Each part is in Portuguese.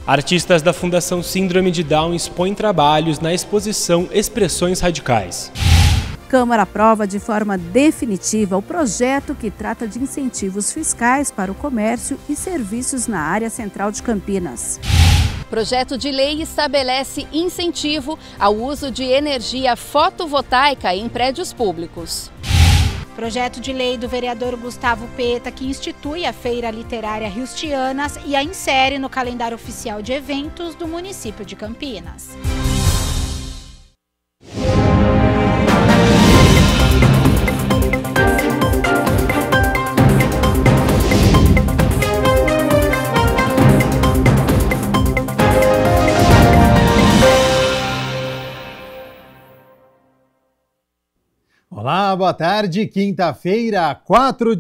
Artistas da Fundação Síndrome de Down expõem trabalhos na exposição Expressões Radicais. Câmara aprova de forma definitiva o projeto que trata de incentivos fiscais para o comércio e serviços na área central de Campinas. Projeto de lei estabelece incentivo ao uso de energia fotovoltaica em prédios públicos. Projeto de lei do vereador Gustavo Peta, que institui a Feira Literária Riustianas e a insere no calendário oficial de eventos do município de Campinas. Olá, boa tarde. Quinta-feira,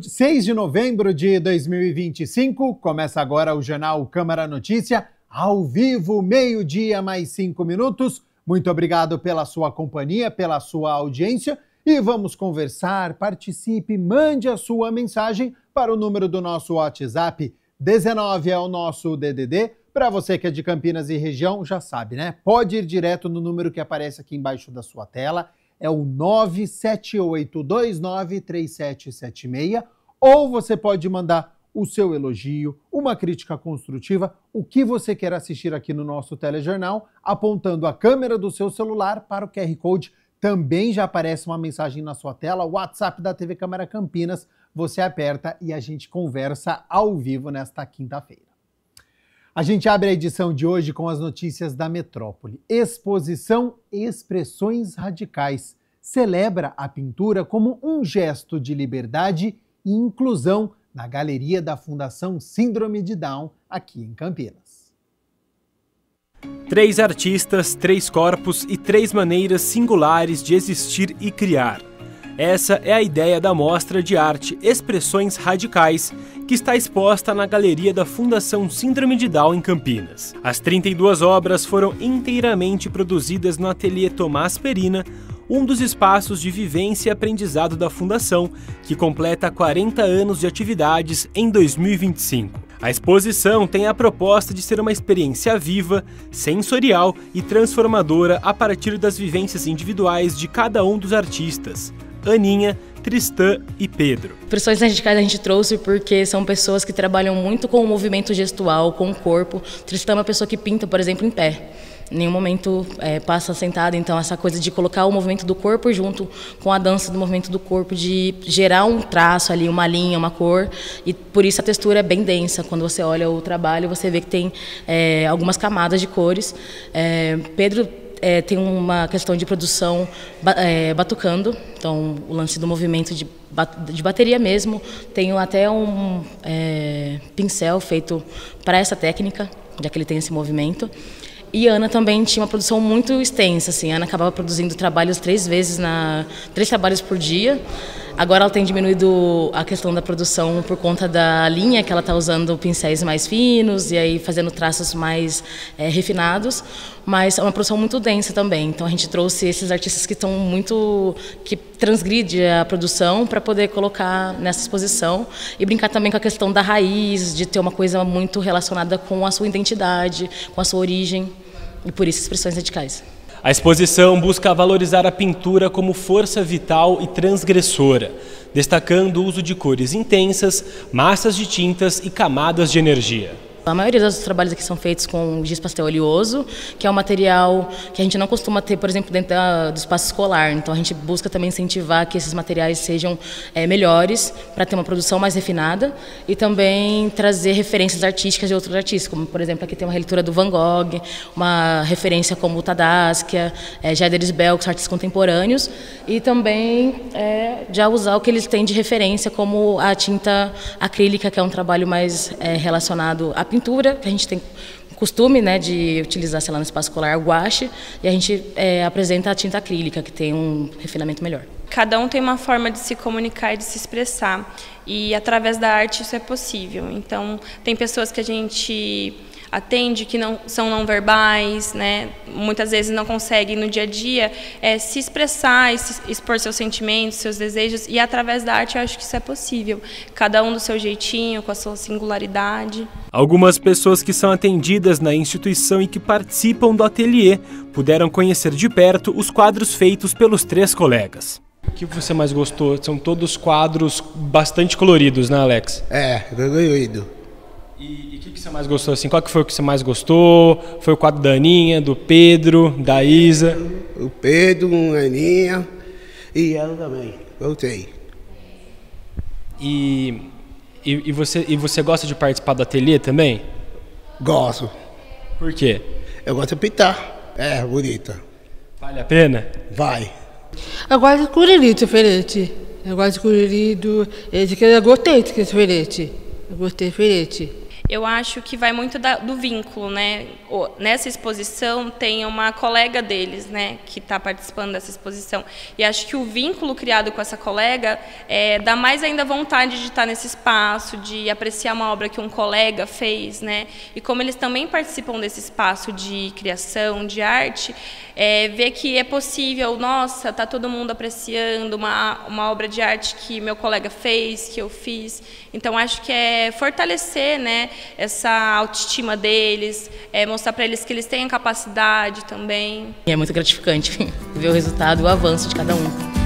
6 de novembro de 2025. Começa agora o Jornal Câmara Notícia, ao vivo, meio-dia, mais 5 minutos. Muito obrigado pela sua companhia, pela sua audiência. E vamos conversar, participe, mande a sua mensagem para o número do nosso WhatsApp. 19 é o nosso DDD. Para você que é de Campinas e região, já sabe, né? Pode ir direto no número que aparece aqui embaixo da sua tela. É o 978293776, ou você pode mandar o seu elogio, uma crítica construtiva, o que você quer assistir aqui no nosso telejornal, apontando a câmera do seu celular para o QR Code. Também já aparece uma mensagem na sua tela, o WhatsApp da TV Câmara Campinas, você aperta e a gente conversa ao vivo nesta quinta-feira. A gente abre a edição de hoje com as notícias da metrópole. Exposição Expressões Radicais celebra a pintura como um gesto de liberdade e inclusão na galeria da Fundação Síndrome de Down, aqui em Campinas. 3 artistas, 3 corpos e 3 maneiras singulares de existir e criar. Essa é a ideia da mostra de arte Expressões Radicais, que está exposta na galeria da Fundação Síndrome de Down em Campinas. As 32 obras foram inteiramente produzidas no ateliê Tomás Perina, um dos espaços de vivência e aprendizado da Fundação, que completa 40 anos de atividades em 2025. A exposição tem a proposta de ser uma experiência viva, sensorial e transformadora a partir das vivências individuais de cada um dos artistas. Aninha, Tristã e Pedro. Expressões Radicais a gente trouxe porque são pessoas que trabalham muito com o movimento gestual, com o corpo. Tristã é uma pessoa que pinta, por exemplo, em pé. Em nenhum momento passa sentada, então essa coisa de colocar o movimento do corpo junto com a dança do movimento do corpo, de gerar um traço ali, uma linha, uma cor, e por isso a textura é bem densa. Quando você olha o trabalho, você vê que tem algumas camadas de cores. Pedro tem uma questão de produção batucando, então o lance do movimento de bateria mesmo. Tenho até um pincel feito para essa técnica, já que ele tem esse movimento. E a Ana também tinha uma produção muito extensa, assim. A Ana acabava produzindo trabalhos 3 trabalhos por dia. Agora ela tem diminuído a questão da produção por conta da linha, que ela está usando pincéis mais finos e aí fazendo traços mais refinados, mas é uma produção muito densa também. Então a gente trouxe esses artistas que transgride a produção para poder colocar nessa exposição e brincar também com a questão da raiz, de ter uma coisa muito relacionada com a sua identidade, com a sua origem, e por isso Expressões Radicais. A exposição busca valorizar a pintura como força vital e transgressora, destacando o uso de cores intensas, massas de tintas e camadas de energia. A maioria dos trabalhos aqui são feitos com giz pastel oleoso, que é um material que a gente não costuma ter, por exemplo, dentro do espaço escolar. Então a gente busca também incentivar que esses materiais sejam melhores, para ter uma produção mais refinada e também trazer referências artísticas de outros artistas, como por exemplo aqui tem uma releitura do Van Gogh, uma referência como o Tadaskia, Jader Isbell, que são artistas contemporâneos, e também já usar o que eles têm de referência, como a tinta acrílica, que é um trabalho mais relacionado à pintura, que a gente tem costume, né, de utilizar, sei lá, no espaço escolar, o guache, e a gente apresenta a tinta acrílica, que tem um refinamento melhor. Cada um tem uma forma de se comunicar e de se expressar, e através da arte isso é possível. Então, tem pessoas que a gente atende, que são não verbais, né? Muitas vezes não conseguem no dia a dia se expressar, expor seus sentimentos, seus desejos, e através da arte eu acho que isso é possível, cada um do seu jeitinho, com a sua singularidade. Algumas pessoas que são atendidas na instituição e que participam do ateliê puderam conhecer de perto os quadros feitos pelos 3 colegas. O que você mais gostou? São todos quadros bastante coloridos, né, Alex? Colorido. E o que você mais gostou? Assim, qual que foi o que você mais gostou? Foi o quadro da Aninha, do Pedro, da Isa? O Pedro, a Aninha e ela também. Gostei. E você gosta de participar do ateliê também? Gosto. Por quê? Eu gosto de pintar. É, bonita. Vale a pena? Vai. Eu gosto de colorido diferente. Eu gosto de colorido. Eu gostei de diferente. Eu gostei diferente. Eu acho que vai muito do vínculo, né? Nessa exposição tem uma colega deles, né, que está participando dessa exposição. E acho que o vínculo criado com essa colega dá mais ainda vontade de estar nesse espaço, de apreciar uma obra que um colega fez, né? E como eles também participam desse espaço de criação, de arte, ver que é possível, nossa, está todo mundo apreciando uma obra de arte que meu colega fez, que eu fiz. Então acho que é fortalecer, né, essa autoestima deles, mostrar para eles que eles têm capacidade também. É muito gratificante ver o resultado e o avanço de cada um.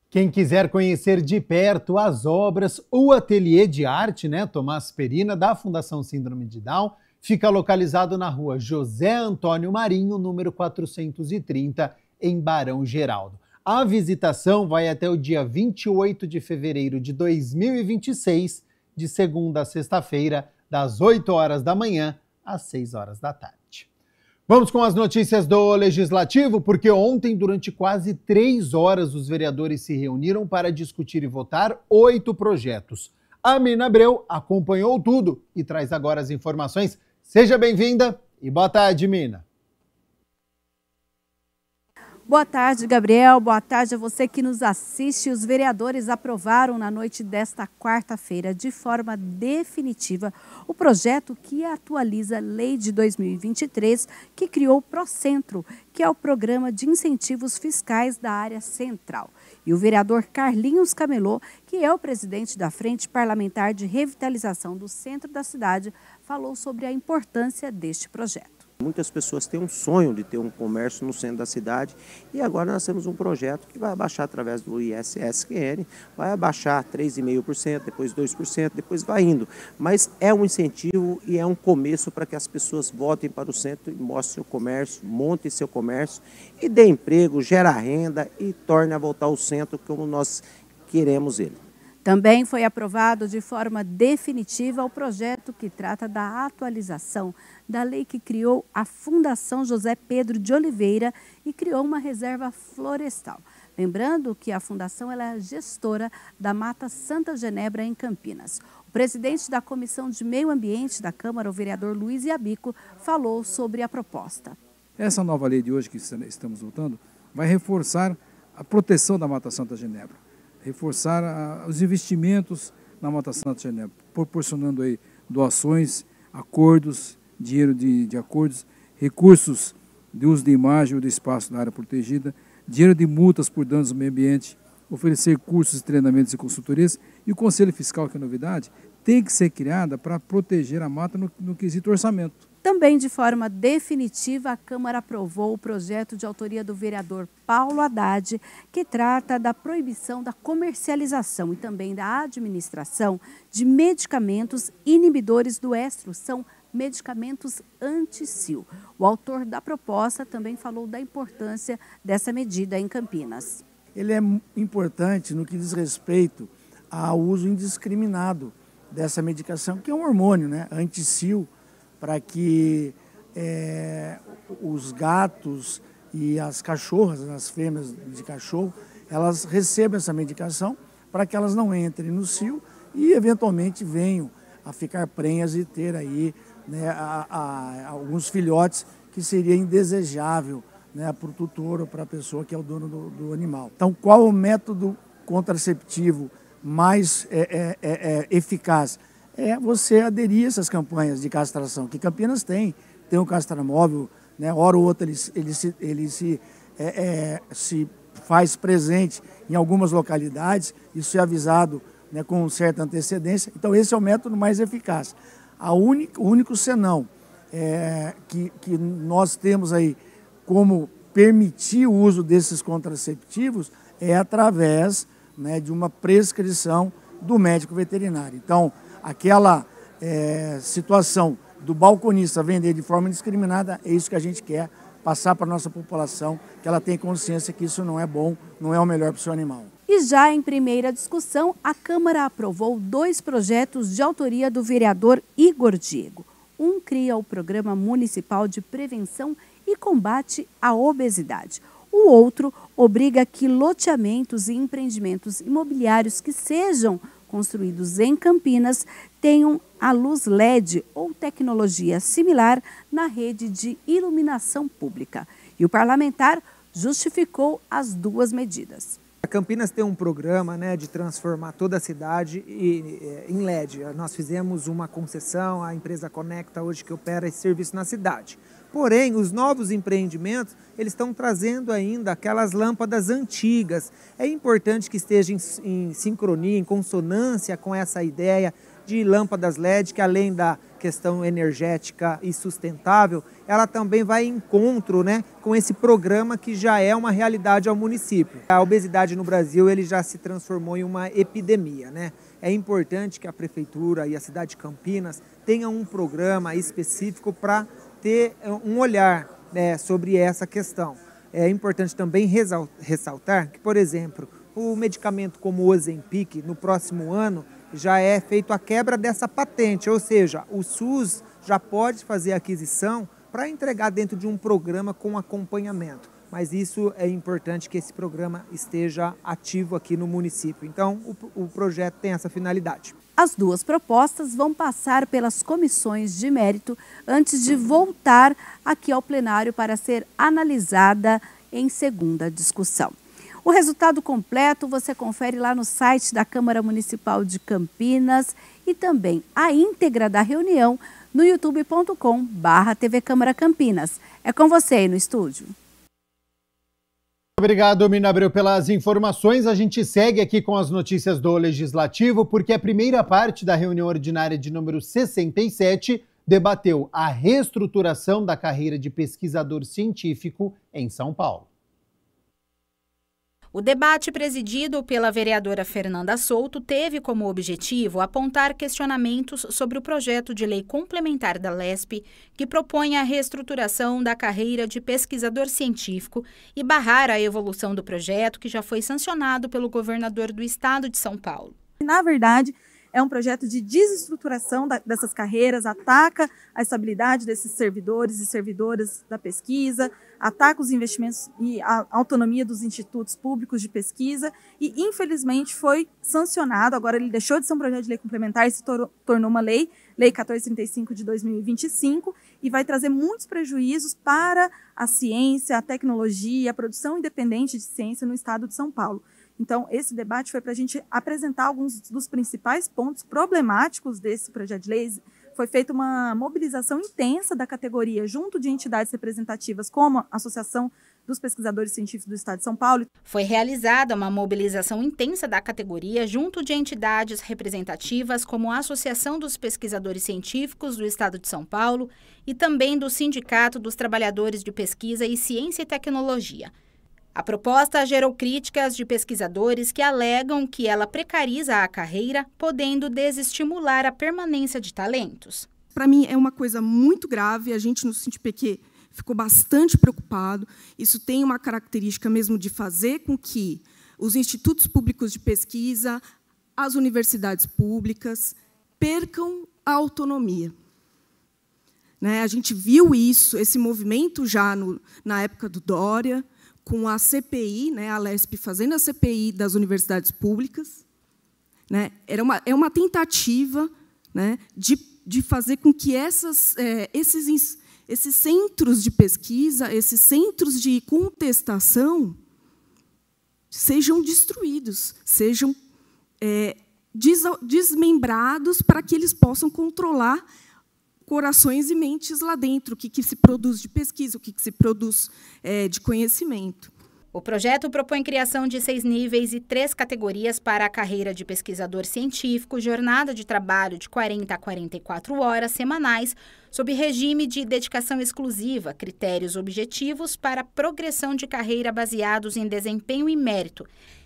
Quem quiser conhecer de perto as obras, o ateliê de arte, né, Tomás Perina, da Fundação Síndrome de Down, fica localizado na rua José Antônio Marinho, número 430, em Barão Geraldo. A visitação vai até o dia 28 de fevereiro de 2026, de segunda a sexta-feira, das 8 horas da manhã às 6 horas da tarde. Vamos com as notícias do Legislativo, porque ontem, durante quase 3 horas, os vereadores se reuniram para discutir e votar 8 projetos. A Mirna Abreu acompanhou tudo e traz agora as informações. Seja bem-vinda e boa tarde, Mirna. Boa tarde, Gabriel. Boa tarde a você que nos assiste. Os vereadores aprovaram na noite desta quarta-feira, de forma definitiva, o projeto que atualiza a Lei de 2023, que criou o Procentro, que é o Programa de Incentivos Fiscais da Área Central. E o vereador Carlinhos Camelô, que é o presidente da Frente Parlamentar de Revitalização do Centro da Cidade, falou sobre a importância deste projeto. Muitas pessoas têm um sonho de ter um comércio no centro da cidade e agora nós temos um projeto que vai abaixar através do ISSQN, vai abaixar 3,5%, depois 2%, depois vai indo. Mas é um incentivo e é um começo para que as pessoas voltem para o centro e mostrem seu comércio, montem seu comércio e dê emprego, gera renda e torne a voltar ao centro como nós queremos ele. Também foi aprovado de forma definitiva o projeto que trata da atualização da lei que criou a Fundação José Pedro de Oliveira e criou uma reserva florestal. Lembrando que a Fundação ela é gestora da Mata Santa Genebra, em Campinas. O presidente da Comissão de Meio Ambiente da Câmara, o vereador Luiz Iabico, falou sobre a proposta. Essa nova lei de hoje que estamos votando vai reforçar a proteção da Mata Santa Genebra. Reforçar os investimentos na Mata Santa Genebra, proporcionando aí doações, acordos, dinheiro de acordos, recursos de uso de imagem ou de espaço da área protegida, dinheiro de multas por danos ao meio ambiente, oferecer cursos, treinamentos e consultorias. E o Conselho Fiscal, que é novidade, tem que ser criada para proteger a mata no quesito orçamento. Também de forma definitiva, a Câmara aprovou o projeto de autoria do vereador Paulo Haddad, que trata da proibição da comercialização e também da administração de medicamentos inibidores do estro, são medicamentos anti-sil. O autor da proposta também falou da importância dessa medida em Campinas. Ele é importante no que diz respeito ao uso indiscriminado dessa medicação, que é um hormônio, né, anti-sil, para que os gatos e as cachorras, as fêmeas de cachorro, elas recebam essa medicação para que elas não entrem no cio e eventualmente venham a ficar prenhas e ter aí né, alguns filhotes que seria indesejável, né, para o tutor ou para a pessoa que é o dono do animal. Então, qual o método contraceptivo mais eficaz? É você aderir a essas campanhas de castração, que Campinas tem o castramóvel, né, hora ou outra ele se faz presente em algumas localidades, isso é avisado, né, com certa antecedência. Então, esse é o método mais eficaz. O único senão que nós temos aí como permitir o uso desses contraceptivos é através, né, de uma prescrição do médico veterinário. Então, aquela situação do balconista vender de forma indiscriminada, é isso que a gente quer passar para a nossa população, que ela tenha consciência que isso não é bom, não é o melhor para o seu animal. E já em primeira discussão, a Câmara aprovou 2 projetos de autoria do vereador Igor Diego. Um cria o Programa Municipal de Prevenção e Combate à Obesidade. O outro obriga que loteamentos e empreendimentos imobiliários que sejam construídos em Campinas tenham a luz LED ou tecnologia similar na rede de iluminação pública. E o parlamentar justificou as 2 medidas. A Campinas tem um programa, né, de transformar toda a cidade em LED. Nós fizemos uma concessão à empresa Conecta hoje que opera esse serviço na cidade. Porém, os novos empreendimentos, eles estão trazendo ainda aquelas lâmpadas antigas. É importante que esteja em sincronia, em consonância com essa ideia de lâmpadas LED, que além da questão energética e sustentável, ela também vai em encontro, né, com esse programa que já é uma realidade ao município. A obesidade no Brasil ele já se transformou em uma epidemia, né? É importante que a Prefeitura e a cidade de Campinas tenham um programa específico para ter um olhar, né, sobre essa questão. É importante também ressaltar que, por exemplo, o medicamento como o Ozempic, no próximo ano, já é feito a quebra dessa patente, ou seja, o SUS já pode fazer a aquisição para entregar dentro de um programa com acompanhamento. Mas isso é importante que esse programa esteja ativo aqui no município. Então, o projeto tem essa finalidade. As 2 propostas vão passar pelas comissões de mérito antes de voltar aqui ao plenário para ser analisada em segunda discussão. O resultado completo você confere lá no site da Câmara Municipal de Campinas e também a íntegra da reunião no youtube.com/TV Câmara Campinas. É com você aí no estúdio. Obrigado, Mina Abreu, pelas informações. A gente segue aqui com as notícias do Legislativo, porque a primeira parte da reunião ordinária de número 67 debateu a reestruturação da carreira de pesquisador científico em São Paulo. O debate presidido pela vereadora Fernanda Souto teve como objetivo apontar questionamentos sobre o projeto de lei complementar da LESP, que propõe a reestruturação da carreira de pesquisador científico e barrar a evolução do projeto que já foi sancionado pelo governador do estado de São Paulo. Na verdade, é um projeto de desestruturação dessas carreiras, ataca a estabilidade desses servidores e servidoras da pesquisa, ataca os investimentos e a autonomia dos institutos públicos de pesquisa e, infelizmente, foi sancionado. Agora ele deixou de ser um projeto de lei complementar e se tornou uma lei 1435 de 2025, e vai trazer muitos prejuízos para a ciência, a tecnologia, a produção independente de ciência no estado de São Paulo. Então, esse debate foi para a gente apresentar alguns dos principais pontos problemáticos desse projeto de lei. Foi feita uma mobilização intensa da categoria junto de entidades representativas como a Associação dos Pesquisadores Científicos do Estado de São Paulo. Foi realizada uma mobilização intensa da categoria junto de entidades representativas como a Associação dos Pesquisadores Científicos do Estado de São Paulo e também do Sindicato dos Trabalhadores de Pesquisa e Ciência e Tecnologia. A proposta gerou críticas de pesquisadores que alegam que ela precariza a carreira, podendo desestimular a permanência de talentos. Para mim é uma coisa muito grave, a gente no SINDPq ficou bastante preocupado. Isso tem uma característica mesmo de fazer com que os institutos públicos de pesquisa, as universidades públicas, percam a autonomia. A gente viu isso, esse movimento já na época do Dória, com a CPI, a LESP fazendo a CPI das universidades públicas. É uma tentativa de de fazer com que esses centros de pesquisa, esses centros de contestação, sejam destruídos, sejam desmembrados para que eles possam controlar corações e mentes lá dentro, o que se produz de pesquisa, o que se produz de conhecimento. O projeto propõe criação de 6 níveis e 3 categorias para a carreira de pesquisador científico, jornada de trabalho de 40 a 44 horas semanais, sob regime de dedicação exclusiva, critérios objetivos para progressão de carreira baseados em desempenho e mérito,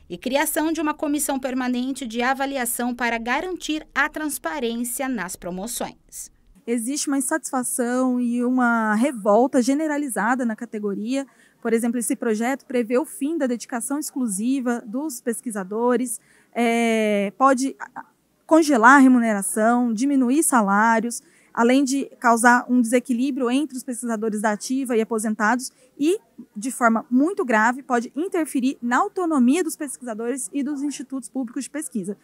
e criação de uma comissão permanente de avaliação para garantir a transparência nas promoções. Existe uma insatisfação e uma revolta generalizada na categoria. Por exemplo, esse projeto prevê o fim da dedicação exclusiva dos pesquisadores, pode congelar a remuneração, diminuir salários, além de causar um desequilíbrio entre os pesquisadores da ativa e aposentados e, de forma muito grave, pode interferir na autonomia dos pesquisadores e dos institutos públicos de pesquisa.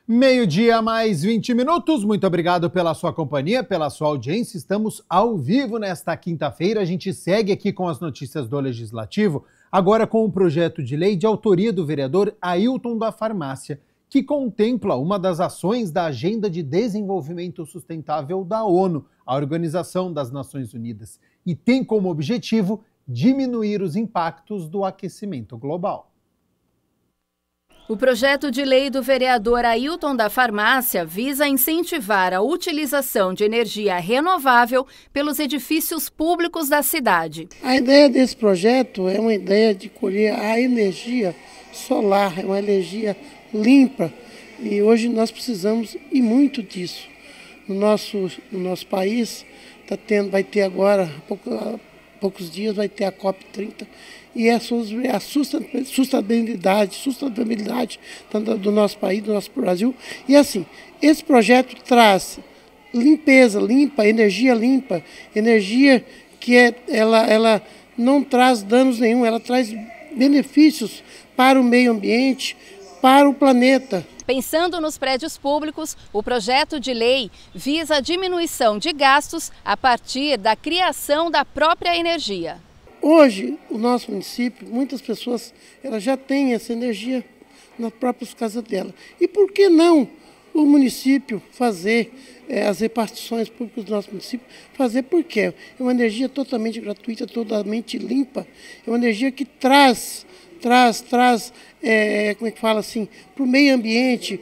12:00 mais 20 minutos. Muito obrigado pela sua companhia, pela sua audiência. Estamos ao vivo nesta quinta-feira. A gente segue aqui com as notícias do Legislativo, agora com um projeto de lei de autoria do vereador Ailton da Farmácia, que contempla uma das ações da Agenda de Desenvolvimento Sustentável da ONU, a Organização das Nações Unidas, e tem como objetivo diminuir os impactos do aquecimento global. O projeto de lei do vereador Ailton da Farmácia visa incentivar a utilização de energia renovável pelos edifícios públicos da cidade. A ideia desse projeto é uma ideia de colher a energia solar, é uma energia limpa, e hoje nós precisamos e muito disso. No nosso país vai ter agora, há poucos dias, vai ter a COP30, e a sustentabilidade tanto do nosso país, do nosso Brasil. E assim, esse projeto traz limpeza, energia que ela não traz danos nenhum, ela traz benefícios para o meio ambiente, para o planeta. Pensando nos prédios públicos, o projeto de lei visa a diminuição de gastos a partir da criação da própria energia. Hoje, o nosso município, muitas pessoas elas já têm essa energia nas próprias casas dela. E por que não o município fazer as repartições públicas do nosso município? Fazer porque é uma energia totalmente gratuita, totalmente limpa, é uma energia que traz como é que fala assim, para o meio ambiente,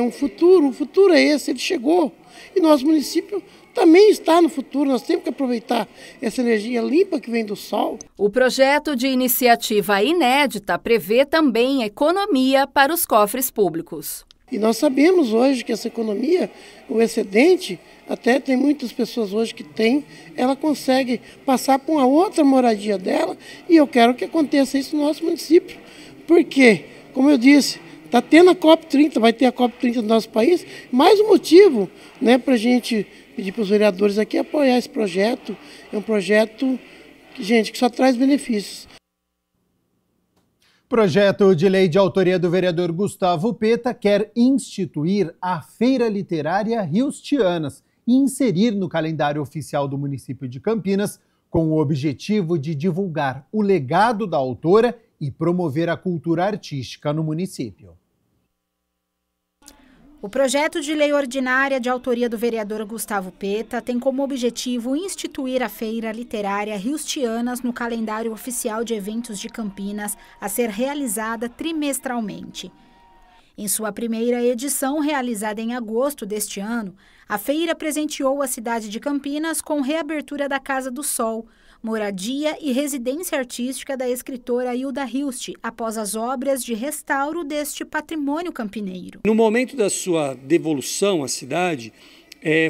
o futuro é esse, ele chegou. E nosso município também está no futuro, nós temos que aproveitar essa energia limpa que vem do sol. O projeto de iniciativa inédita prevê também economia para os cofres públicos. E nós sabemos hoje que essa economia, o excedente, até tem muitas pessoas hoje que ela consegue passar para uma outra moradia dela, e eu quero que aconteça isso no nosso município. Porque, como eu disse, está tendo a COP30, vai ter a COP30 no nosso país, mais um motivo, né, para a gente pedir para os vereadores aqui apoiar esse projeto. É um projeto que só traz benefícios. Projeto de lei de autoria do vereador Gustavo Peta quer instituir a Feira Literária Riustianas e inserir no calendário oficial do município de Campinas, com o objetivo de divulgar o legado da autora e promover a cultura artística no município. O projeto de lei ordinária de autoria do vereador Gustavo Peta tem como objetivo instituir a Feira Literária Riustianas no calendário oficial de eventos de Campinas, a ser realizada trimestralmente. Em sua primeira edição, realizada em agosto deste ano, a feira presenteou a cidade de Campinas com reabertura da Casa do Sol, moradia e residência artística da escritora Hilda Hilst, após as obras de restauro deste patrimônio campineiro. No momento da sua devolução à cidade,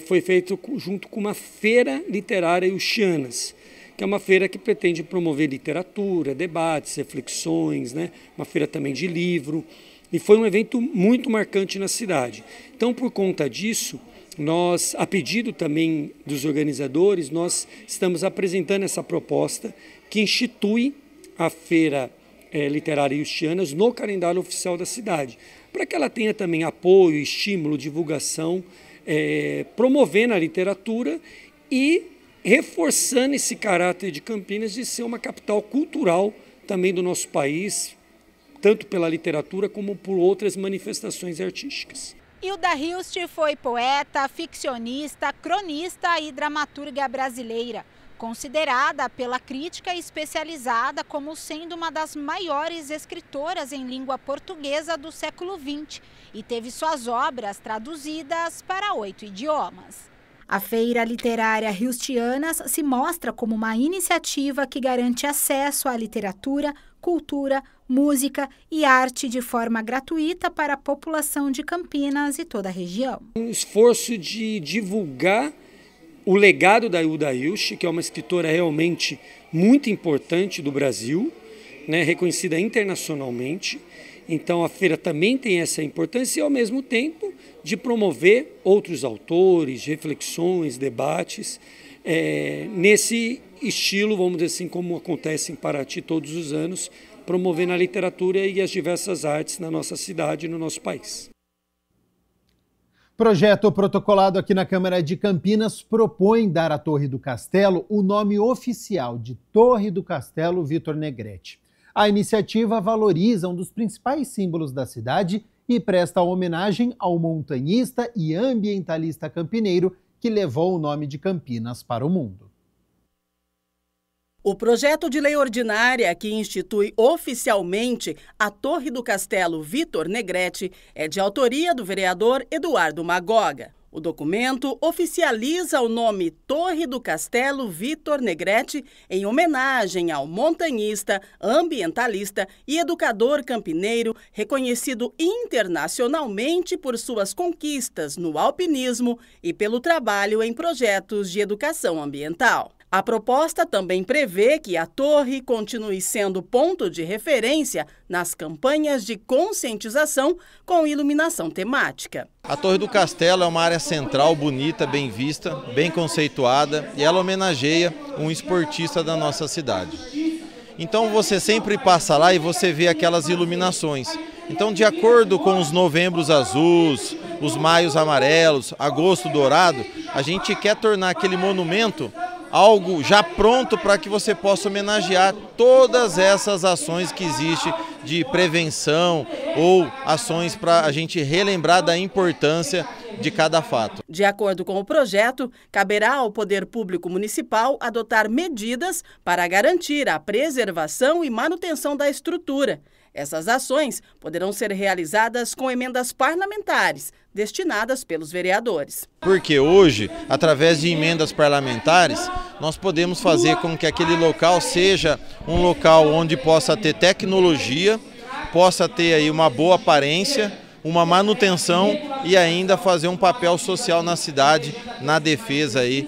foi feito junto com uma feira literária Riustianas, que é uma feira que pretende promover literatura, debates, reflexões, né? Uma feira também de livro, e foi um evento muito marcante na cidade. Então, por conta disso, nós, a pedido também dos organizadores, nós estamos apresentando essa proposta que institui a Feira Literária Riustianas no calendário oficial da cidade, para que ela tenha também apoio, estímulo, divulgação promovendo a literatura e reforçando esse caráter de Campinas de ser uma capital cultural também do nosso país, tanto pela literatura como por outras manifestações artísticas. Hilda Hilst foi poeta, ficcionista, cronista e dramaturga brasileira, considerada pela crítica especializada como sendo uma das maiores escritoras em língua portuguesa do século XX e teve suas obras traduzidas para 8 idiomas. A Feira Literária Hilstianas se mostra como uma iniciativa que garante acesso à literatura, cultura, música e arte de forma gratuita para a população de Campinas e toda a região. Um esforço de divulgar o legado da Hilda Hilst, que é uma escritora realmente muito importante do Brasil, né, reconhecida internacionalmente. Então a feira também tem essa importância e, ao mesmo tempo, de promover outros autores, reflexões, debates, nesse estilo, vamos dizer assim, como acontece em Paraty todos os anos, promovendo a literatura e as diversas artes na nossa cidade e no nosso país. Projeto protocolado aqui na Câmara de Campinas propõe dar à Torre do Castelo o nome oficial de Torre do Castelo Vitor Negrete. A iniciativa valoriza um dos principais símbolos da cidade e presta homenagem ao montanhista e ambientalista campineiro que levou o nome de Campinas para o mundo. O projeto de lei ordinária que institui oficialmente a Torre do Castelo Vitor Negrete é de autoria do vereador Eduardo Magoga. O documento oficializa o nome Torre do Castelo Vitor Negrete em homenagem ao montanhista, ambientalista e educador campineiro reconhecido internacionalmente por suas conquistas no alpinismo e pelo trabalho em projetos de educação ambiental. A proposta também prevê que a torre continue sendo ponto de referência nas campanhas de conscientização com iluminação temática. A Torre do Castelo é uma área central, bonita, bem vista, bem conceituada, e ela homenageia um esportista da nossa cidade. Então você sempre passa lá e você vê aquelas iluminações. Então, de acordo com os novembros azuis, os maios amarelos, agosto dourado, a gente quer tornar aquele monumento algo já pronto para que você possa homenagear todas essas ações que existem de prevenção ou ações para a gente relembrar da importância de cada fato. De acordo com o projeto, caberá ao Poder Público Municipal adotar medidas para garantir a preservação e manutenção da estrutura. Essas ações poderão ser realizadas com emendas parlamentares, destinadas pelos vereadores. Porque hoje, através de emendas parlamentares, nós podemos fazer com que aquele local seja um local onde possa ter tecnologia, possa ter aí uma boa aparência, uma manutenção e ainda fazer um papel social na cidade, na defesa aí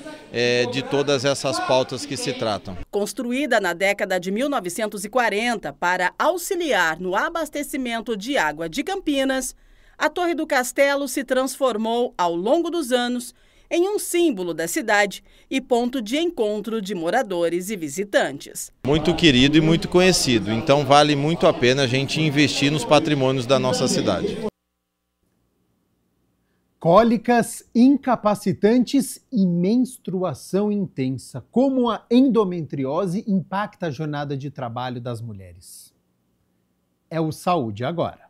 de todas essas pautas que se tratam. Construída na década de 1940 para auxiliar no abastecimento de água de Campinas, a Torre do Castelo se transformou ao longo dos anos em um símbolo da cidade e ponto de encontro de moradores e visitantes. Muito querido e muito conhecido, então vale muito a pena a gente investir nos patrimônios da nossa cidade. Cólicas, incapacitantes e menstruação intensa. Como a endometriose impacta a jornada de trabalho das mulheres? É o Saúde Agora.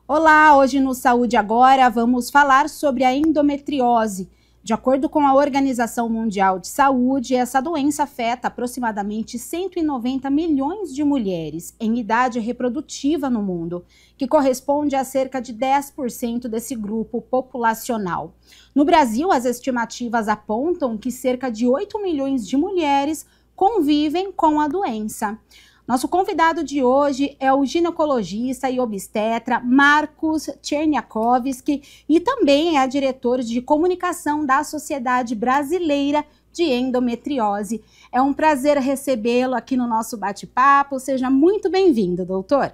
Olá, hoje no Saúde Agora vamos falar sobre a endometriose. De acordo com a Organização Mundial de Saúde, essa doença afeta aproximadamente 190 milhões de mulheres em idade reprodutiva no mundo, que corresponde a cerca de 10% desse grupo populacional. No Brasil, as estimativas apontam que cerca de 8 milhões de mulheres convivem com a doença. Nosso convidado de hoje é o ginecologista e obstetra Marcos Cherniakowski e também é diretor de comunicação da Sociedade Brasileira de Endometriose. É um prazer recebê-lo aqui no nosso bate-papo. Seja muito bem-vindo, doutor.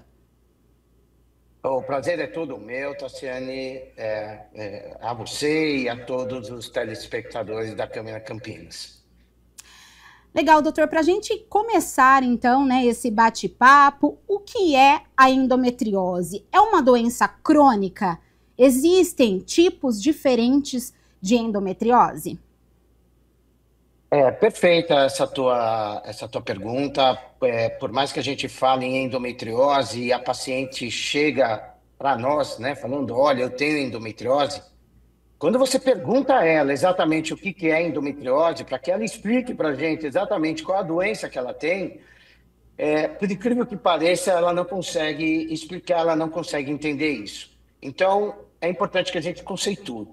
O prazer é todo meu, Tassiane, a você e a todos os telespectadores da Câmara Campinas. Legal, doutor. Para a gente começar, então, né, esse bate-papo, o que é a endometriose? É uma doença crônica? Existem tipos diferentes de endometriose? Perfeita essa tua pergunta. Por mais que a gente fale em endometriose e a paciente chega para nós, né, falando, olha, eu tenho endometriose, quando você pergunta a ela exatamente o que é endometriose, para que ela explique para a gente exatamente qual a doença que ela tem, por incrível que pareça, ela não consegue explicar, ela não consegue entender isso. Então, é importante que a gente conceitue.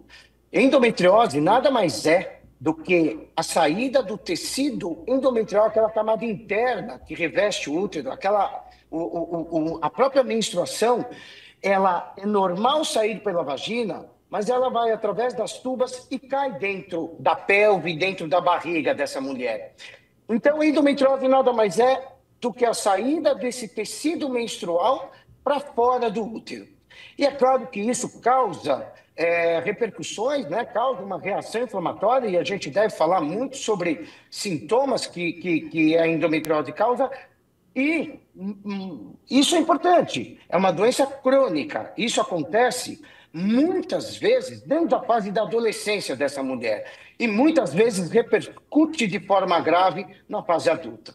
Endometriose nada mais é do que a saída do tecido endometrial, aquela camada interna que reveste o útero, a própria menstruação, ela é normal sair pela vagina, mas ela vai através das tubas e cai dentro da pelve, dentro da barriga dessa mulher. Então, a endometriose nada mais é do que a saída desse tecido menstrual para fora do útero. E é claro que isso causa repercussões, né? Causa uma reação inflamatória, e a gente deve falar muito sobre sintomas que a endometriose causa. E isso é importante, é uma doença crônica. Isso acontece muitas vezes dentro da fase da adolescência dessa mulher e muitas vezes repercute de forma grave na fase adulta.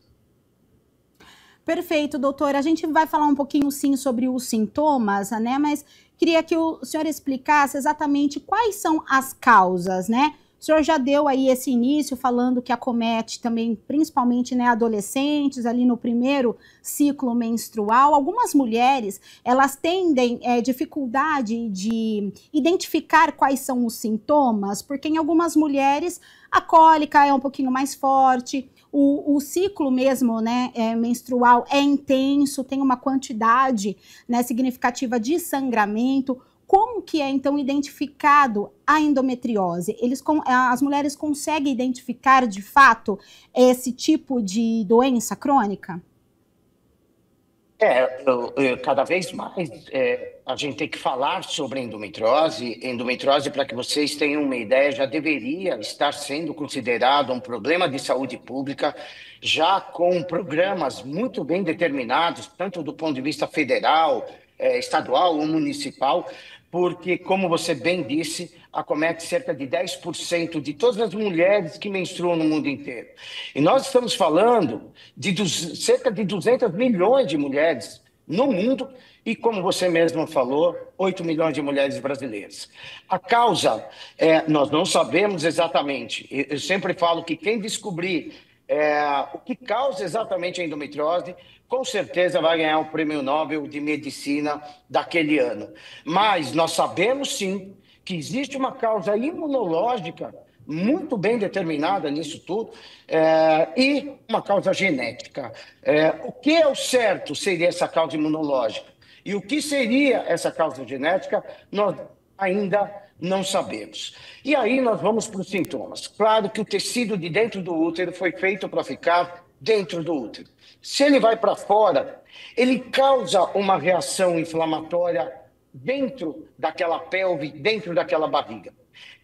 Perfeito, doutor. A gente vai falar um pouquinho, sim, sobre os sintomas, né? Mas queria que o senhor explicasse exatamente quais são as causas, né? O senhor já deu aí esse início falando que acomete também, principalmente, né, adolescentes, ali no primeiro ciclo menstrual. Algumas mulheres, elas tendem dificuldade de identificar quais são os sintomas, porque em algumas mulheres a cólica é um pouquinho mais forte, o ciclo mesmo, né, menstrual é intenso, tem uma quantidade, né, significativa de sangramento. Como que é, então, identificado a endometriose? As mulheres conseguem identificar, de fato, esse tipo de doença crônica? Cada vez mais a gente tem que falar sobre endometriose. Endometriose, para que vocês tenham uma ideia, já deveria estar sendo considerado um problema de saúde pública, já com programas muito bem determinados, tanto do ponto de vista federal, estadual ou municipal, porque, como você bem disse, acomete cerca de 10% de todas as mulheres que menstruam no mundo inteiro. E nós estamos falando de cerca de 200 milhões de mulheres no mundo e, como você mesmo falou, 8 milhões de mulheres brasileiras. A causa, nós não sabemos exatamente. Eu sempre falo que quem descobrir o que causa exatamente a endometriose, com certeza vai ganhar o Prêmio Nobel de Medicina daquele ano. Mas nós sabemos, sim, que existe uma causa imunológica muito bem determinada nisso tudo e uma causa genética. O que é o certo seria essa causa imunológica? E o que seria essa causa genética, nós ainda não sabemos. E aí nós vamos para os sintomas. Claro que o tecido de dentro do útero foi feito para ficar dentro do útero. Se ele vai para fora, ele causa uma reação inflamatória dentro daquela pelve, dentro daquela barriga.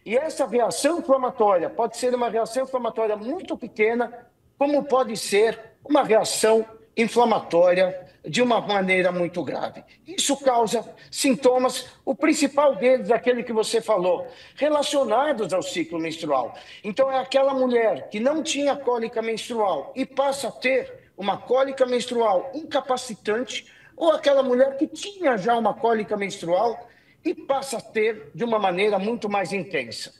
E essa reação inflamatória pode ser uma reação inflamatória muito pequena, como pode ser uma reação inflamatória de uma maneira muito grave. Isso causa sintomas, o principal deles é aquele que você falou, relacionados ao ciclo menstrual. Então, é aquela mulher que não tinha cólica menstrual e passa a ter uma cólica menstrual incapacitante, ou aquela mulher que tinha já uma cólica menstrual e passa a ter de uma maneira muito mais intensa.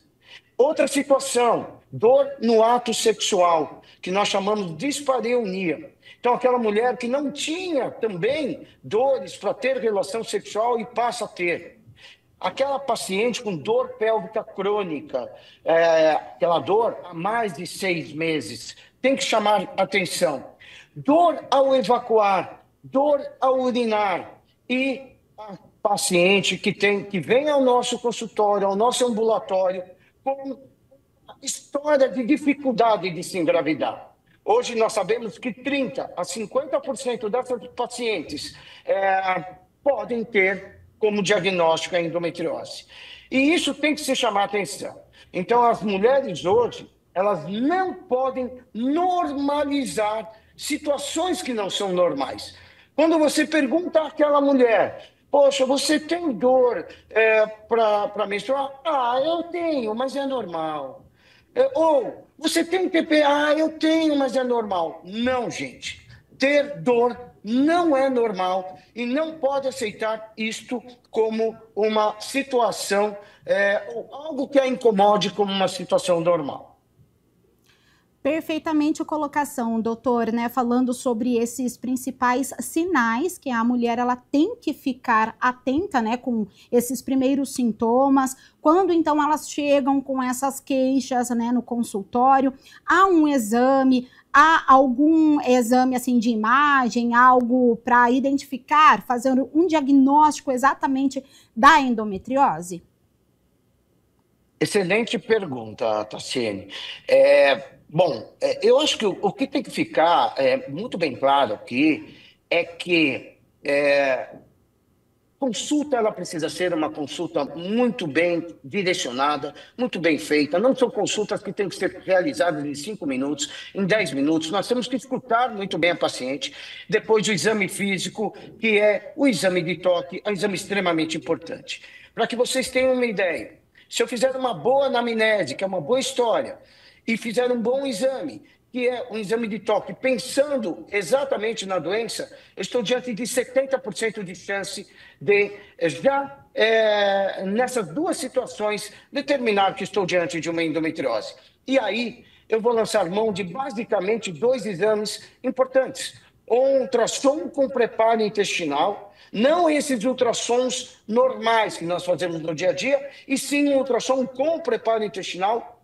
Outra situação, dor no ato sexual, que nós chamamos de dispareunia. Então, aquela mulher que não tinha também dores para ter relação sexual e passa a ter. Aquela paciente com dor pélvica crônica, aquela dor há mais de 6 meses, tem que chamar atenção. Dor ao evacuar, dor ao urinar e a paciente que vem ao nosso consultório, ao nosso ambulatório, com história de dificuldade de se engravidar. Hoje nós sabemos que 30% a 50% dessas pacientes podem ter como diagnóstico a endometriose. E isso tem que se chamar atenção. Então, as mulheres hoje, elas não podem normalizar situações que não são normais. Quando você pergunta àquela mulher, poxa, você tem dor para menstruar? Ah, eu tenho, mas é normal. Ou, você tem TPM? Ah, eu tenho, mas é normal. Não, gente. Ter dor não é normal e não pode aceitar isto como uma situação, algo que a incomode como uma situação normal. Perfeitamente a colocação, doutor, né? Falando sobre esses principais sinais que a mulher ela tem que ficar atenta, né? Com esses primeiros sintomas. Quando então elas chegam com essas queixas, né? No consultório, há um exame, há algum exame assim de imagem, algo para identificar, fazer um diagnóstico exatamente da endometriose? Excelente pergunta, Tassiane. Bom, eu acho que o que tem que ficar muito bem claro aqui é que consulta ela precisa ser uma consulta muito bem direcionada, muito bem feita. Não são consultas que têm que ser realizadas em 5 minutos, em 10 minutos. Nós temos que escutar muito bem a paciente. Depois o exame físico, que é o exame de toque, é um exame extremamente importante. Para que vocês tenham uma ideia, se eu fizer uma boa anamnese, que é uma boa história, e fizer um bom exame, que é um exame de toque, pensando exatamente na doença, eu estou diante de 70% de chance de já nessas duas situações determinar que estou diante de uma endometriose. E aí eu vou lançar mão de basicamente 2 exames importantes. Um ultrassom com preparo intestinal, não esses ultrassons normais que nós fazemos no dia a dia, e sim um ultrassom com preparo intestinal,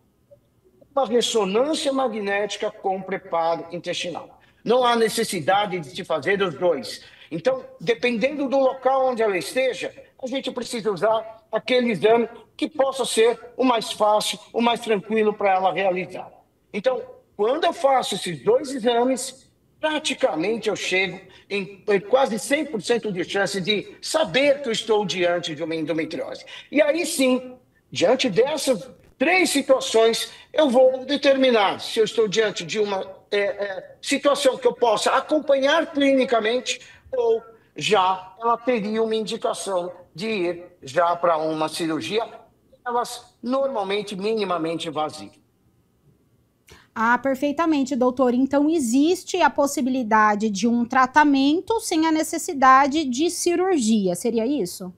uma ressonância magnética com preparo intestinal. Não há necessidade de se fazer os dois. Então, dependendo do local onde ela esteja, a gente precisa usar aquele exame que possa ser o mais fácil, o mais tranquilo para ela realizar. Então, quando eu faço esses 2 exames, praticamente eu chego em quase 100% de chance de saber que eu estou diante de uma endometriose. E aí sim, diante dessas 3 situações, eu vou determinar se eu estou diante de uma situação que eu possa acompanhar clinicamente ou já ela teria uma indicação de ir já para uma cirurgia, elas normalmente minimamente vazias. Ah, perfeitamente, doutor. Então, existe a possibilidade de um tratamento sem a necessidade de cirurgia, seria isso?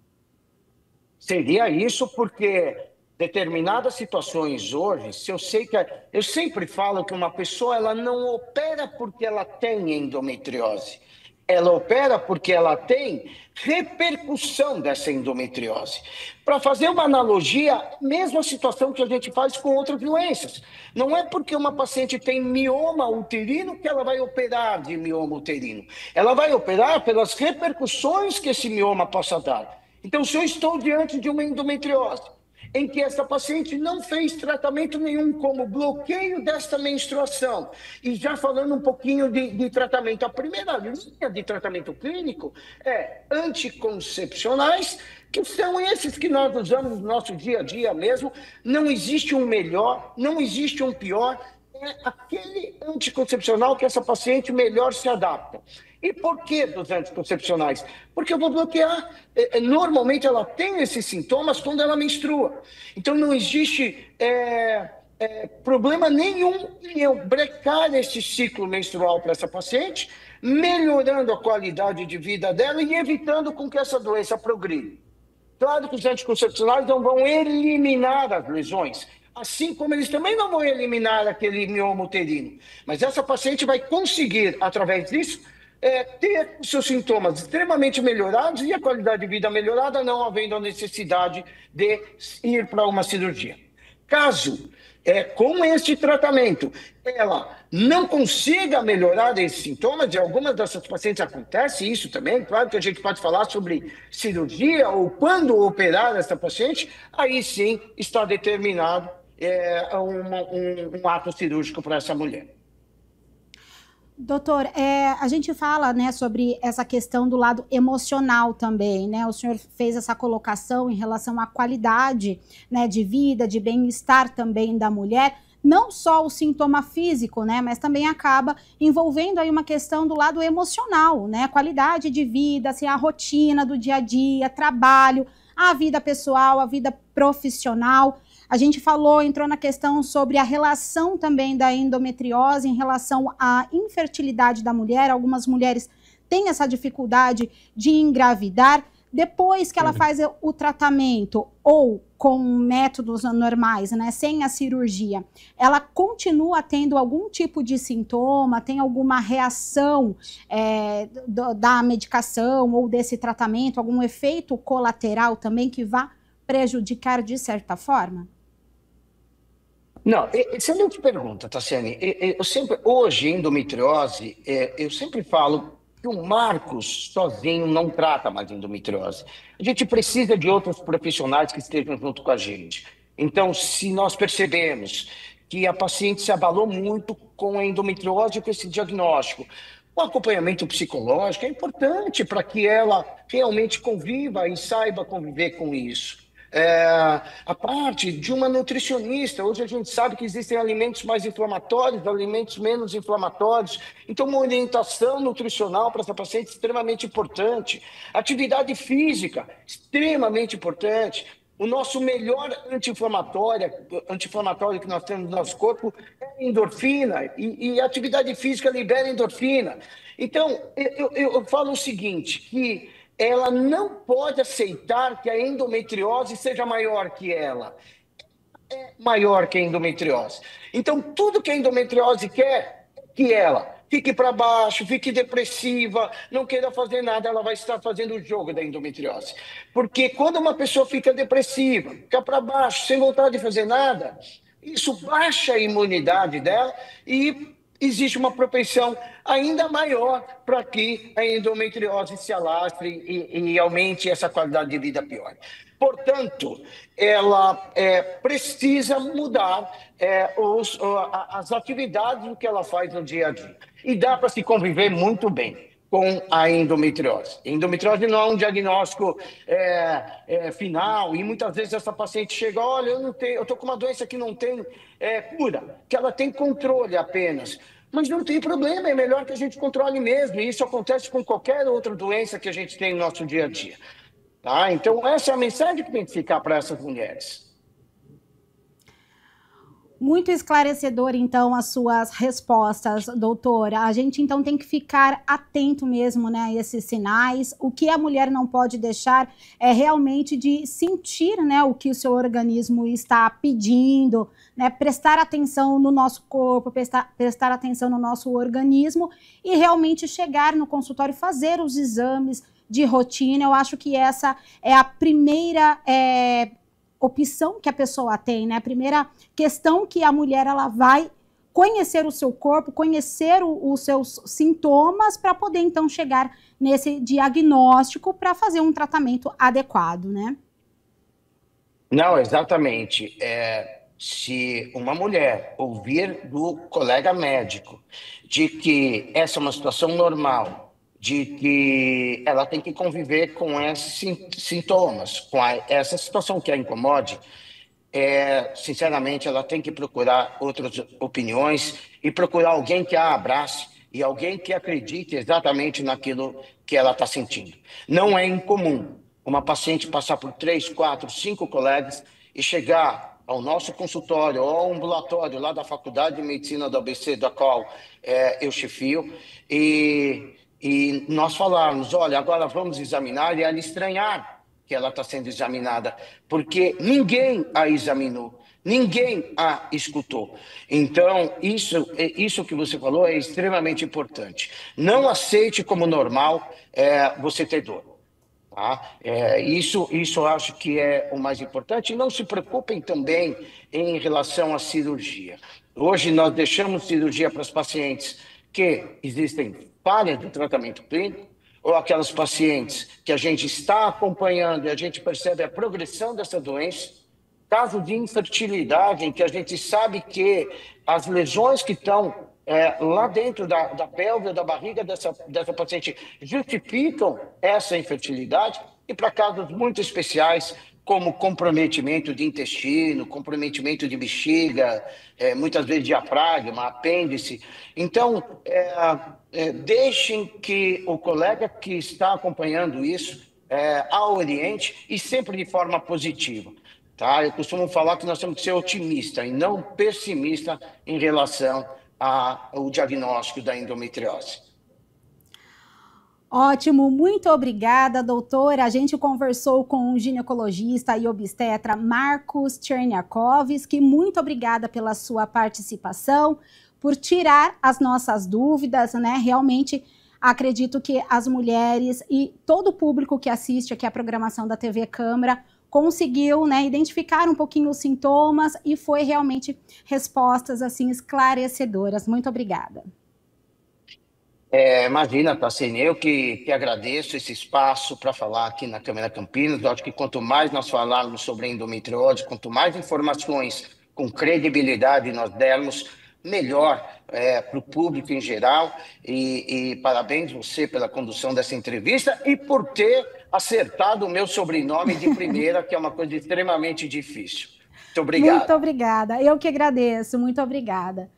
Seria isso porque determinadas situações hoje, se eu sei que eu sempre falo que uma pessoa ela não opera porque ela tem endometriose. Ela opera porque ela tem repercussão dessa endometriose. Para fazer uma analogia, mesma situação que a gente faz com outras doenças. Não é porque uma paciente tem mioma uterino que ela vai operar de mioma uterino. Ela vai operar pelas repercussões que esse mioma possa dar. Então, se eu estou diante de uma endometriose, em que essa paciente não fez tratamento nenhum, como bloqueio desta menstruação. E já falando um pouquinho de tratamento, a primeira linha de tratamento clínico é anticoncepcionais, que são esses que nós usamos no nosso dia a dia mesmo. Não existe um melhor, não existe um pior, é aquele anticoncepcional que essa paciente melhor se adapta. E por que dos anticoncepcionais? Porque eu vou bloquear. Normalmente ela tem esses sintomas quando ela menstrua. Então não existe problema nenhum em eu brecar esse ciclo menstrual para essa paciente, melhorando a qualidade de vida dela e evitando com que essa doença progrida. Claro que os anticoncepcionais não vão eliminar as lesões, assim como eles também não vão eliminar aquele mioma uterino. Mas essa paciente vai conseguir, através disso, ter os seus sintomas extremamente melhorados e a qualidade de vida melhorada, não havendo a necessidade de ir para uma cirurgia. Caso, com este tratamento, ela não consiga melhorar esses sintomas, e algumas dessas pacientes acontece isso também, claro que a gente pode falar sobre cirurgia ou quando operar essa paciente, aí sim está determinado um ato cirúrgico para essa mulher. Doutor, a gente fala, né, sobre essa questão do lado emocional também, né? O senhor fez essa colocação em relação à qualidade, né, de vida, de bem-estar também da mulher. não só o sintoma físico, né, mas também acaba envolvendo aí uma questão do lado emocional, né, a qualidade de vida, assim, a rotina do dia a dia, trabalho, a vida pessoal, a vida profissional. A gente entrou na questão sobre a relação também da endometriose em relação à infertilidade da mulher. Algumas mulheres têm essa dificuldade de engravidar. Depois que ela faz o tratamento ou com métodos normais, né, sem a cirurgia, ela continua tendo algum tipo de sintoma, tem alguma reação da medicação ou desse tratamento, algum efeito colateral também que vá prejudicar de certa forma? Não, excelente pergunta, Tassiane. Hoje, endometriose, eu sempre falo que o Marcos sozinho não trata mais endometriose. A gente precisa de outros profissionais que estejam junto com a gente. Então, se nós percebemos que a paciente se abalou muito com a endometriose, com esse diagnóstico, o acompanhamento psicológico é importante para que ela realmente conviva e saiba conviver com isso. A parte de uma nutricionista. Hoje a gente sabe que existem alimentos mais inflamatórios, alimentos menos inflamatórios. Então, uma orientação nutricional para essa paciente é extremamente importante. Atividade física, extremamente importante. O nosso melhor anti-inflamatório que nós temos no nosso corpo é endorfina, e a atividade física libera endorfina. Então, eu falo o seguinte, que ela não pode aceitar que a endometriose seja maior que ela. É maior que a endometriose. Então, tudo que a endometriose quer é que ela fique para baixo, fique depressiva, não queira fazer nada, ela vai estar fazendo o jogo da endometriose. Porque quando uma pessoa fica depressiva, fica para baixo, sem vontade de fazer nada, isso baixa a imunidade dela e existe uma propensão ainda maior para que a endometriose se alastre e aumente essa qualidade de vida pior. Portanto, ela precisa mudar as atividades que ela faz no dia a dia. E dá para se conviver muito bem com a endometriose. Endometriose não é um diagnóstico final, e muitas vezes essa paciente chega, olha, eu estou com uma doença que não tem cura, que ela tem controle apenas. Mas não tem problema, é melhor que a gente controle mesmo, e isso acontece com qualquer outra doença que a gente tem no nosso dia a dia. Tá? Então, essa é a mensagem que tem que ficar para essas mulheres. Muito esclarecedor, então, as suas respostas, doutora. A gente, então, tem que ficar atento mesmo, né, a esses sinais. O que a mulher não pode deixar é realmente de sentir, né, o que o seu organismo está pedindo, né, prestar atenção no nosso corpo, prestar atenção no nosso organismo e realmente chegar no consultório e fazer os exames de rotina. Eu acho que essa é a primeira opção que a pessoa tem, né? A primeira questão que a mulher ela vai conhecer o seu corpo, conhecer os seus sintomas para poder então chegar nesse diagnóstico para fazer um tratamento adequado, né? Não, exatamente. Se uma mulher ouvir do colega médico de que essa é uma situação normal, de que ela tem que conviver com esses sintomas, com essa situação que a incomode, sinceramente, ela tem que procurar outras opiniões e procurar alguém que a abrace e alguém que acredite exatamente naquilo que ela está sentindo. Não é incomum uma paciente passar por 3, 4, 5 colegas e chegar ao nosso consultório ou ao ambulatório lá da Faculdade de Medicina do ABC, da qual eu chefio, e nós falarmos, olha, agora vamos examinar, e ela estranhar que ela está sendo examinada, porque ninguém a examinou, ninguém a escutou. Então, isso que você falou é extremamente importante. Não aceite como normal você ter dor. Tá? Isso eu acho que é o mais importante. E não se preocupem também em relação à cirurgia. Hoje nós deixamos cirurgia para os pacientes que existem falhas do tratamento clínico, ou aquelas pacientes que a gente está acompanhando e a gente percebe a progressão dessa doença, caso de infertilidade, em que a gente sabe que as lesões que estão lá dentro da pelve, da barriga dessa paciente justificam essa infertilidade, e para casos muito especiais, como comprometimento de intestino, comprometimento de bexiga, muitas vezes diafragma, apêndice. Então, deixem que o colega que está acompanhando isso a oriente e sempre de forma positiva. Tá? Eu costumo falar que nós temos que ser otimistas e não pessimistas em relação ao diagnóstico da endometriose. Ótimo, muito obrigada, doutora. A gente conversou com o ginecologista e obstetra Marcos Cherniakovski. Muito obrigada pela sua participação, por tirar as nossas dúvidas, né? Realmente acredito que as mulheres e todo o público que assiste aqui a programação da TV Câmara conseguiu, né, identificar um pouquinho os sintomas e foi realmente respostas assim esclarecedoras. Muito obrigada. Imagina, Tassine, eu que agradeço esse espaço para falar aqui na Câmara Campinas. Eu acho que quanto mais nós falarmos sobre endometriose, quanto mais informações com credibilidade nós dermos, melhor para o público em geral. E parabéns você pela condução dessa entrevista e por ter acertado o meu sobrenome de primeira, que é uma coisa extremamente difícil. Muito obrigado. Muito obrigada. Eu que agradeço. Muito obrigada.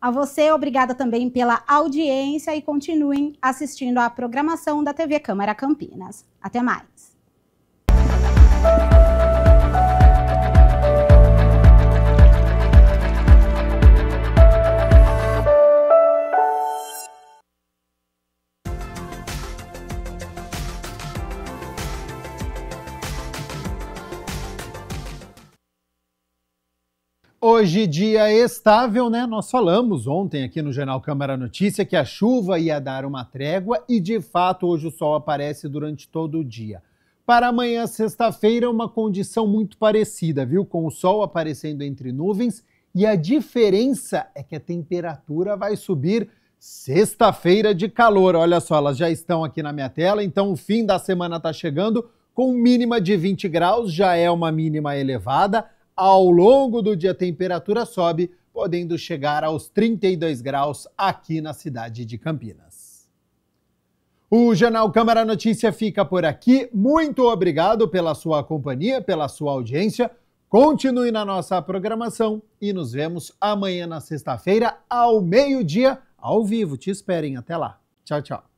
A você, obrigada também pela audiência e continuem assistindo à programação da TV Câmara Campinas. Até mais. Hoje, dia estável, né? Nós falamos ontem aqui no Jornal Câmara Notícia que a chuva ia dar uma trégua e, de fato, hoje o sol aparece durante todo o dia. Para amanhã, sexta-feira, uma condição muito parecida, viu? Com o sol aparecendo entre nuvens e a diferença é que a temperatura vai subir sexta-feira de calor. Olha só, elas já estão aqui na minha tela, então o fim da semana está chegando com mínima de 20 graus, já é uma mínima elevada. Ao longo do dia a temperatura sobe, podendo chegar aos 32 graus aqui na cidade de Campinas. O Jornal Câmara Notícia fica por aqui. Muito obrigado pela sua companhia, pela sua audiência. Continue na nossa programação e nos vemos amanhã na sexta-feira ao meio-dia, ao vivo. Te esperem. Até lá. Tchau, tchau.